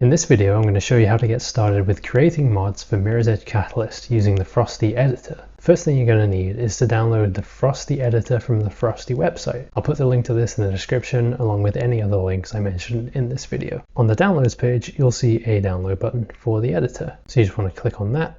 In this video, I'm going to show you how to get started with creating mods for Mirror's Edge Catalyst using the Frosty Editor. First thing you're going to need is to download the Frosty Editor from the Frosty website. I'll put the link to this in the description along with any other links I mentioned in this video. On the downloads page, you'll see a download button for the editor. So you just want to click on that.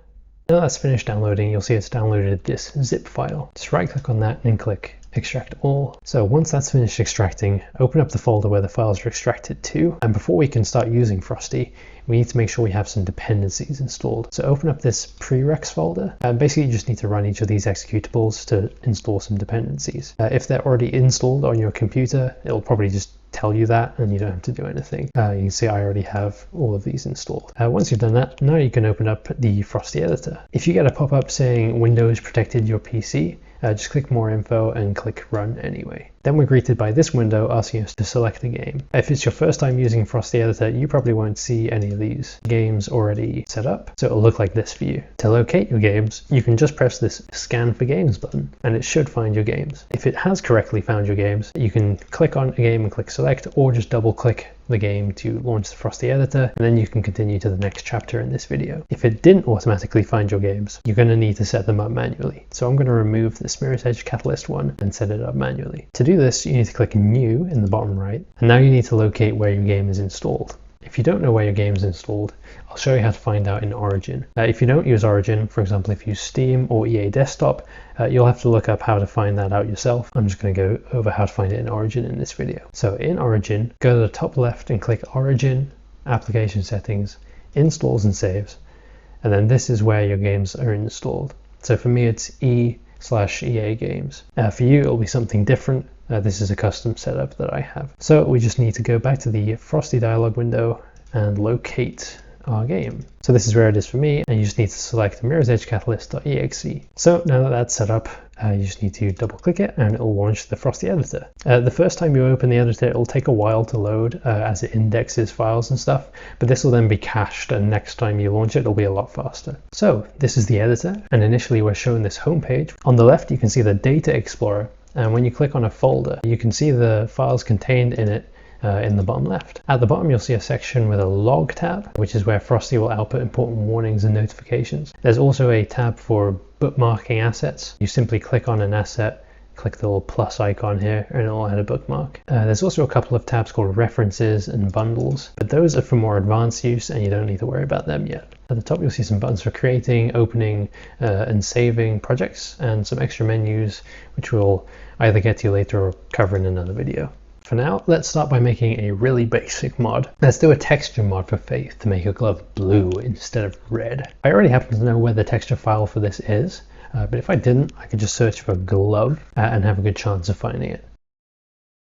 Now that's finished downloading, you'll see it's downloaded this zip file. Just right click on that and click extract all. So once that's finished extracting, open up the folder where the files are extracted to. And before we can start using Frosty, we need to make sure we have some dependencies installed. So open up this prereqs folder, and basically you just need to run each of these executables to install some dependencies. If they're already installed on your computer, it'll probably just tell you that and you don't have to do anything. You can see I already have all of these installed. Once you've done that, now you can open up the Frosty Editor. If you get a pop-up saying Windows protected your PC, just click more info and click run anyway. Then we're greeted by this window asking us to select a game. If it's your first time using Frosty Editor, you probably won't see any of these games already set up, so it'll look like this for you. To locate your games, you can just press this scan for games button and it should find your games. If it has correctly found your games, you can click on a game and click select, or just double click the game to launch the Frosty Editor, and then you can continue to the next chapter in this video. If it didn't automatically find your games, you're going to need to set them up manually. So I'm going to remove this Mirror's Edge Catalyst one and set it up manually. To do this, you need to click New in the bottom right, and now you need to locate where your game is installed. If you don't know where your game is installed, I'll show you how to find out in Origin. If you don't use Origin, for example, if you use Steam or EA Desktop, you'll have to look up how to find that out yourself. I'm just going to go over how to find it in Origin in this video. So in Origin, go to the top left and click Origin, Application Settings, Installs and Saves, and then this is where your games are installed. So for me, it's E/EA Games. For you, it'll be something different. This is a custom setup that I have. So we just need to go back to the Frosty dialog window and locate our game. So this is where it is for me, and you just need to select Mirror's Edge Catalyst.exe. So now that that's set up, you just need to double click it and it'll launch the Frosty Editor. The first time you open the editor, it'll take a while to load as it indexes files and stuff, but this will then be cached, and next time you launch it, it'll be a lot faster. So this is the editor, and initially we're shown this home page. On the left, you can see the Data Explorer, and when you click on a folder, you can see the files contained in it in the bottom left. At the bottom, you'll see a section with a log tab, which is where Frosty will output important warnings and notifications. There's also a tab for bookmarking assets. You simply click on an asset, click the little plus icon here, and it'll add a bookmark. There's also a couple of tabs called references and bundles, but those are for more advanced use and you don't need to worry about them yet. At the top, you'll see some buttons for creating, opening, and saving projects, and some extra menus, which we'll either get to later or cover in another video. For now, let's start by making a really basic mod. Let's do a texture mod for Faith to make her glove blue instead of red. I already happen to know where the texture file for this is, but if I didn't, I could just search for glove and have a good chance of finding it.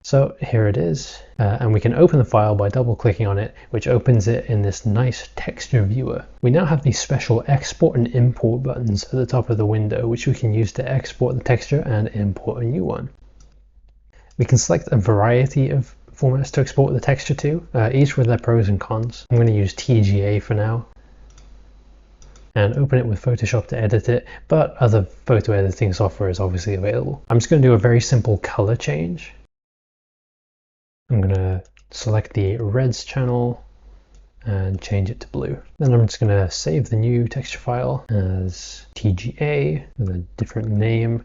So here it is, and we can open the file by double clicking on it, which opens it in this nice texture viewer. We now have these special export and import buttons at the top of the window, which we can use to export the texture and import a new one. We can select a variety of formats to export the texture to, each with their pros and cons. I'm going to use TGA for now and open it with Photoshop to edit it, but other photo editing software is obviously available. I'm just going to do a very simple color change. I'm going to select the reds channel and change it to blue. Then I'm just going to save the new texture file as TGA with a different name.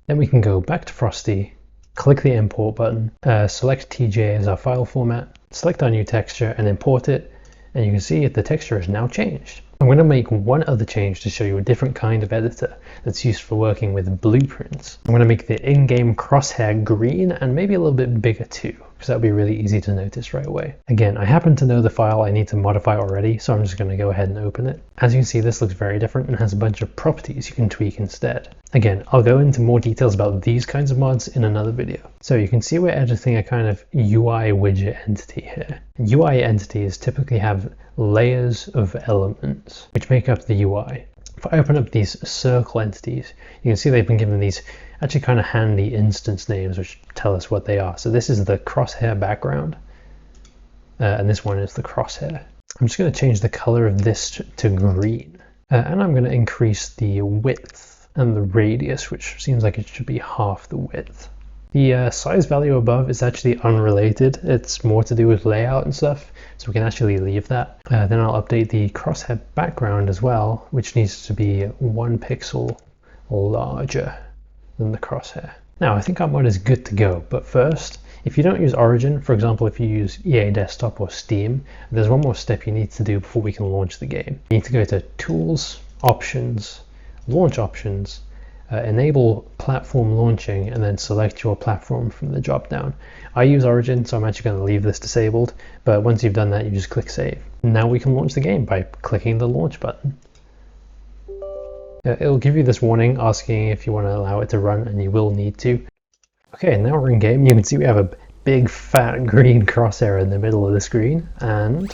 Then we can go back to Frosty, click the import button, select TGA as our file format, select our new texture and import it, and you can see the texture has now changed. I'm going to make one other change to show you a different kind of editor that's used for working with blueprints. I'm going to make the in-game crosshair green and maybe a little bit bigger too, because that would be really easy to notice right away. Again, I happen to know the file I need to modify already, so I'm just going to go ahead and open it. As you can see, this looks very different and has a bunch of properties you can tweak instead. Again, I'll go into more details about these kinds of mods in another video. So you can see we're editing a kind of UI widget entity here. UI entities typically have layers of elements which make up the UI. If I open up these circle entities, you can see they've been given these actually kind of handy instance names which tell us what they are. So this is the crosshair background, and this one is the crosshair. I'm just going to change the color of this to green, and I'm going to increase the width and the radius, which seems like it should be half the width. The size value above is actually unrelated. It's more to do with layout and stuff, so we can actually leave that. Then I'll update the crosshair background as well, which needs to be 1 pixel larger than the crosshair. Now I think our mod is good to go, but first, if you don't use Origin, for example if you use EA Desktop or Steam, there's one more step you need to do before we can launch the game. You need to go to Tools, Options, Launch Options, enable platform launching, and then select your platform from the drop down. I use Origin, so I'm actually going to leave this disabled, but once you've done that, you just click save. Now we can launch the game by clicking the launch button. It'll give you this warning asking if you want to allow it to run, and you will need to. Okay, now we're in game. You can see we have a big fat green crosshair in the middle of the screen, and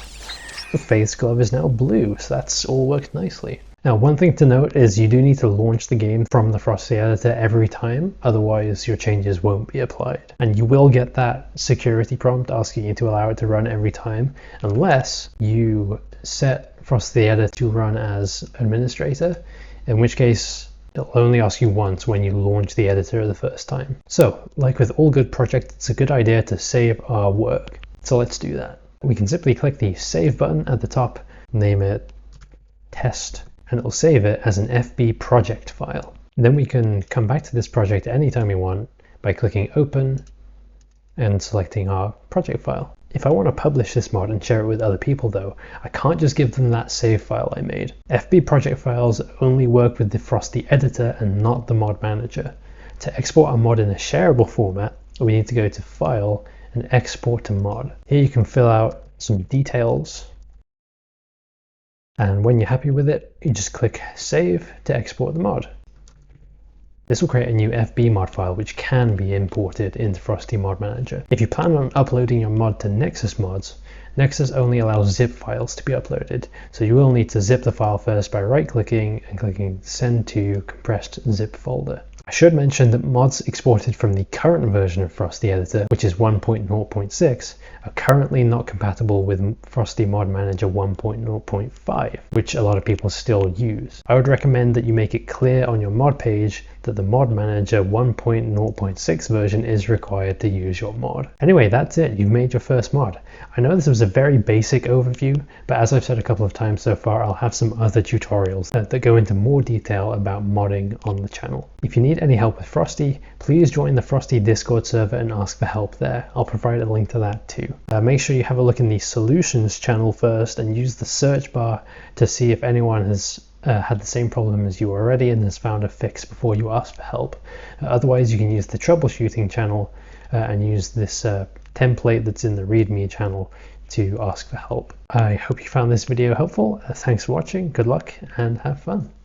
the face glove is now blue, so that's all worked nicely. Now, one thing to note is you do need to launch the game from the Frosty Editor every time, otherwise your changes won't be applied. And you will get that security prompt asking you to allow it to run every time, unless you set Frosty Editor to run as administrator, in which case it'll only ask you once when you launch the editor the first time. So, like with all good projects, it's a good idea to save our work. So let's do that. We can simply click the save button at the top, name it test, and it'll save it as an FB project file. Then we can come back to this project anytime we want by clicking open and selecting our project file. If I want to publish this mod and share it with other people though, I can't just give them that save file I made. FB project files only work with the Frosty Editor and not the mod manager. To export our mod in a shareable format, we need to go to File and Export to Mod. Here you can fill out some details, and when you're happy with it, you just click Save to export the mod. This will create a new FB mod file which can be imported into Frosty Mod Manager. If you plan on uploading your mod to Nexus Mods, Nexus only allows zip files to be uploaded, so you will need to zip the file first by right-clicking and clicking Send to Compressed Zip Folder. I should mention that mods exported from the current version of Frosty Editor, which is 1.0.6, are currently not compatible with Frosty Mod Manager 1.0.5, which a lot of people still use. I would recommend that you make it clear on your mod page that the Mod Manager 1.0.6 version is required to use your mod. Anyway, that's it. You've made your first mod. I know this was a very basic overview, but as I've said a couple of times so far, I'll have some other tutorials that go into more detail about modding on the channel. If you need any help with Frosty, please join the Frosty Discord server and ask for help there. I'll provide a link to that too. Make sure you have a look in the solutions channel first and use the search bar to see if anyone has had the same problem as you already and has found a fix before you ask for help. Otherwise, you can use the troubleshooting channel and use this template that's in the README channel to ask for help. I hope you found this video helpful. Thanks for watching, good luck, and have fun.